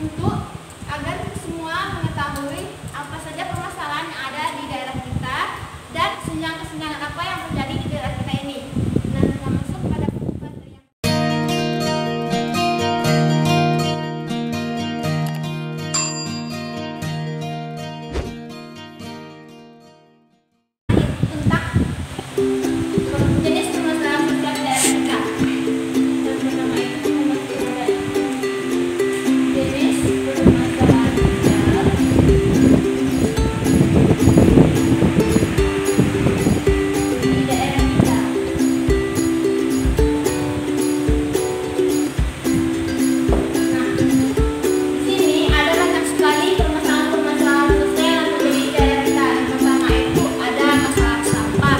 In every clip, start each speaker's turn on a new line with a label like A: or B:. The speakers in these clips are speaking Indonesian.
A: untuk agar semua mengetahui apa saja permasalahan yang ada di daerah kita dan kesenjangan-kesenjangan apa yang terjadi di daerah kita ini. Nah, kita masuk pada materi yang tentang jenis permasalahan sosial di daerah kita. Yang pertama itu jenis permasalahan sosial di daerah kita. Nah, di sini ada banyak sekali permasalahan-permasalahan sosial yang terjadi di daerah kita. Yang pertama itu ada masalah sampah,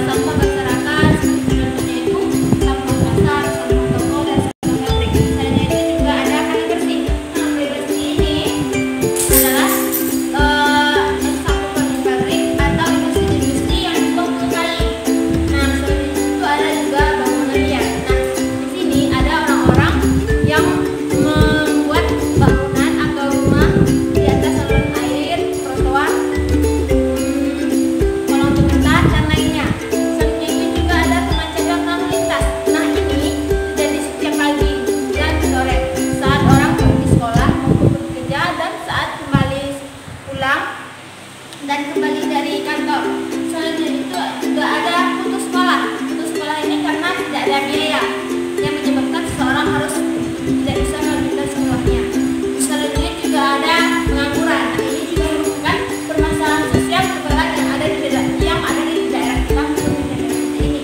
A: sampah berserakan, seperti contohnya itu sampah kasar, sampah toko, dan sampah pabrik. Selain itu juga ada kali bersih. Nah, kali bersih ini adalah sampah pabrik atau industri-industri yang membuang kali. Nah, selain itu ada juga bangunan liar. Nah, di sini ada orang-orang yang membuat bangunan atau rumah di atas saluran air, trotoar, kolong jembatan, dan lainnya. Selanjutnya itu juga ada kemacetan lalu lintas. Nah, ini terjadi setiap pagi dan sore saat orang pergi sekolah maupun bekerja dan saat kembali pulang dan kembali dari kantor. Selanjutnya itu juga ada putus sekolah. Putus sekolah ini karena tidak ada biaya yang menyebabkan seseorang harus tidak bisa melanjutkan sekolahnya. Selanjutnya juga ada pengangguran. Nah, ini juga merupakan permasalahan sosial terberat yang ada di daerah kita maupun di daerah kita ini.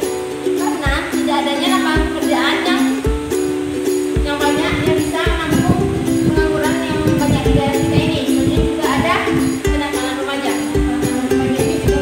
A: Karena tidak adanya lapangan pekerjaan yang banyak yang bisa menampung pengangguran yang banyak di daerah kita ini. Selanjutnya juga ada kenakalan remaja. Kenakalan remaja ini juga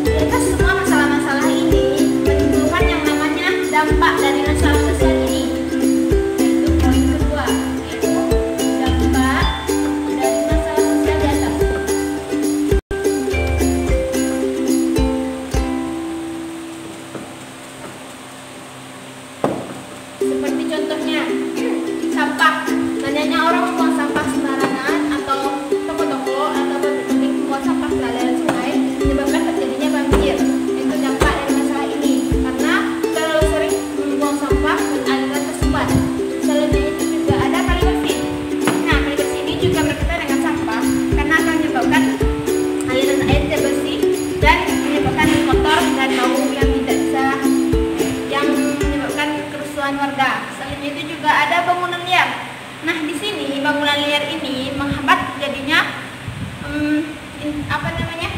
A: di atas semua masalah-masalah ini menimbulkan yang namanya dampak dari masalah sosial ini. Itu poin kedua, yaitu dampak dari masalah sosial di atas. Seperti contohnya sampah. Banyaknya orang membuang sampah sembarangan atau toko-toko atau pabrik membuang sampah ke aliran sungai menyebabkan terjadinya banjir. Itu dampak dari masalah ini karena terlalu sering membuang sampah ke aliran tersumbat. Selanjutnya itu juga ada kali bersih. Nah, kali bersih ini juga berkaitan dengan sampah karena akan menyebabkan aliran air tidak bersih dan menyebabkan kotor dan bau yang tidak bisa yang menyebabkan kerusuhan warga. Selanjutnya itu juga ada bangunan liar. Nah, di sini bangunan liar ini menghambat terjadinya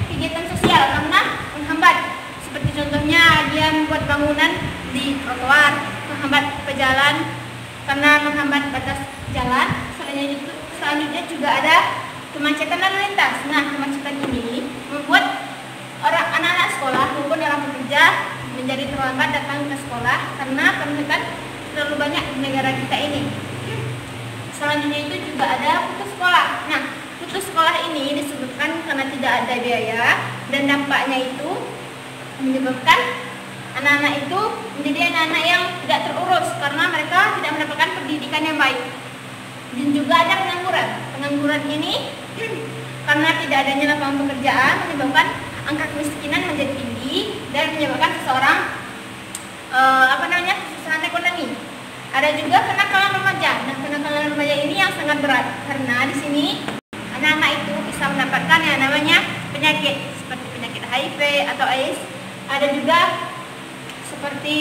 A: kegiatan sosial karena menghambat. Seperti contohnya dia membuat bangunan di trotoar, menghambat pejalan karena menghambat batas jalan. Selanjutnya juga ada kemacetan lalu lintas. Nah, kemacetan ini membuat anak-anak sekolah maupun orang bekerja menjadi terlambat datang ke sekolah karena kemacetan terlalu banyak di negara kita ini. Selanjutnya itu juga ada putus sekolah. Nah, putus sekolah ini disebutkan karena tidak ada biaya dan dampaknya itu menyebabkan anak-anak itu menjadi anak-anak yang tidak terurus karena mereka tidak mendapatkan pendidikan yang baik. Dan juga ada pengangguran. Pengangguran ini karena tidak adanya lapangan pekerjaan menyebabkan angka kemiskinan menjadi tinggi dan menyebabkan seseorang kesusahan ekonomi. Ada juga kenakalan remaja. Nah, kenakalan remaja ini yang sangat berat karena di sini anak-anak itu bisa mendapatkan yang namanya penyakit seperti penyakit HIV atau AIDS. Ada juga seperti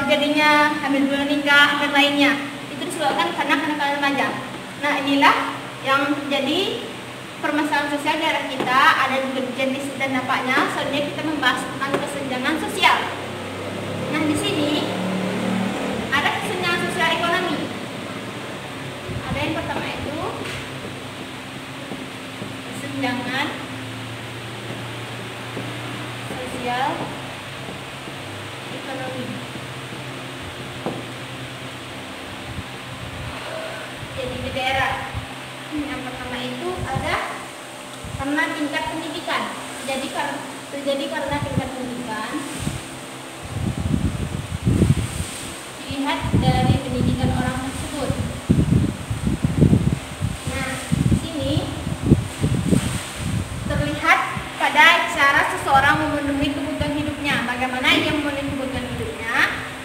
A: terjadinya hamil belum nikah dan lainnya. Itu disebabkan karena kenakalan remaja. Nah, inilah yang menjadi permasalahan sosial di daerah kita. Ada juga jenis dan dampaknya. Selanjutnya kita membahas tentang kesenjangan sosial. Nah, di sini ada kesenjangan sosial ekonomi. Ada yang pertama itu kesenjangan sosial teknologi. Jadi di daerah yang pertama itu ada karena tingkat pendidikan. Terjadi karena tingkat pendidikan. Dilihat dari pendidikan orang tersebut. Nah, di sini terlihat pada cara seseorang memenuhi kebutuhan hidupnya. Bagaimana ia memenuhi kebutuhan hidupnya,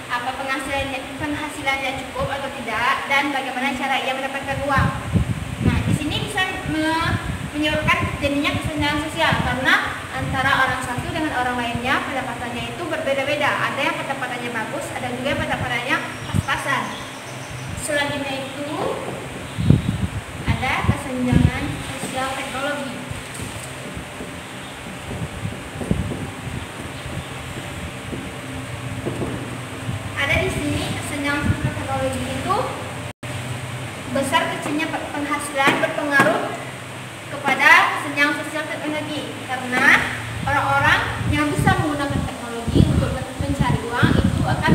A: apa penghasilannya cukup atau tidak, dan bagaimana cara ia mendapatkan uang. Nah, di sini bisa menyebabkan jadinya kesenjangan sosial karena antara orang satu dengan orang lainnya pendapatannya itu berbeda-beda. Ada yang pendapatannya bagus, ada juga yang pendapatannya pas-pasan. Selanjutnya itu ada kesenjangan sosial teknologi. Ada di sini kesenjangan sosial teknologi itu besar kecilnya penghasilan berpengaruh kepada kesenjangan sosial teknologi karena orang-orang yang bisa menggunakan teknologi untuk mencari uang itu akan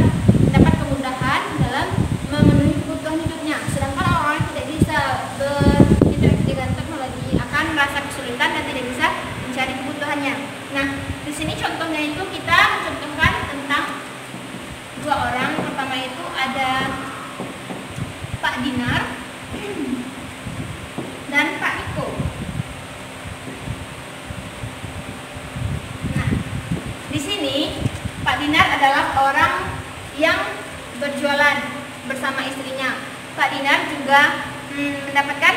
A: mendapat kemudahan dalam memenuhi kebutuhan hidupnya, sedangkan orang-orang yang tidak bisa berinteraksi dengan teknologi akan merasa kesulitan dan tidak bisa mencari kebutuhannya. Nah, di sini contohnya itu kita mencontohkan tentang dua orang. Pertama itu ada Pak Dinar dan Pak Niko. Nah, di sini Pak Dinar adalah orang yang berjualan bersama istrinya. Pak Dinar juga mendapatkan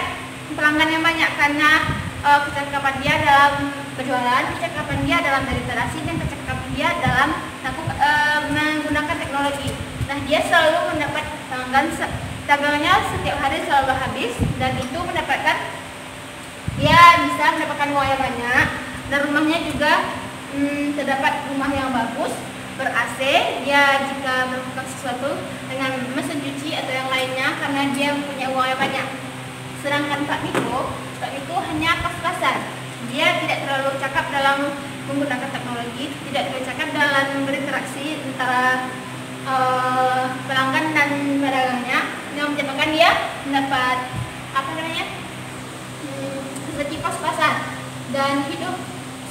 A: pelanggan yang banyak karena kecakapan dia dalam berjualan, kecakapan dia dalam berinteraksi, dan kecakapan dia dalam menggunakan teknologi. Nah, dia selalu mendapat dagangannya setiap hari selalu habis, dan itu dia bisa mendapatkan uang yang banyak, dan rumahnya juga terdapat rumah yang bagus, ber-AC. Dia jika melakukan sesuatu dengan mesin cuci atau yang lainnya karena dia punya uang yang banyak. Sedangkan Pak Niko hanya pas-pasan. Dia tidak terlalu cakap dalam menggunakan teknologi, tidak terlalu cakap dalam berinteraksi antara pelanggan dan pedagangnya, yang menyebabkan dia mendapat rezeki pas-pasan dan hidup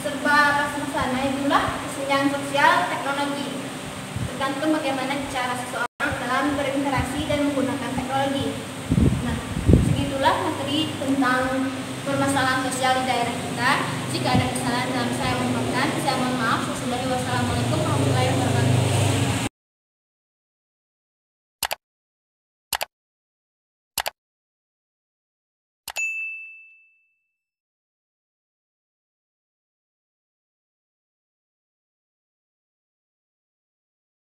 A: serba pas-pasan. Nah, itulah kesenjangan sosial teknologi, tergantung bagaimana cara seseorang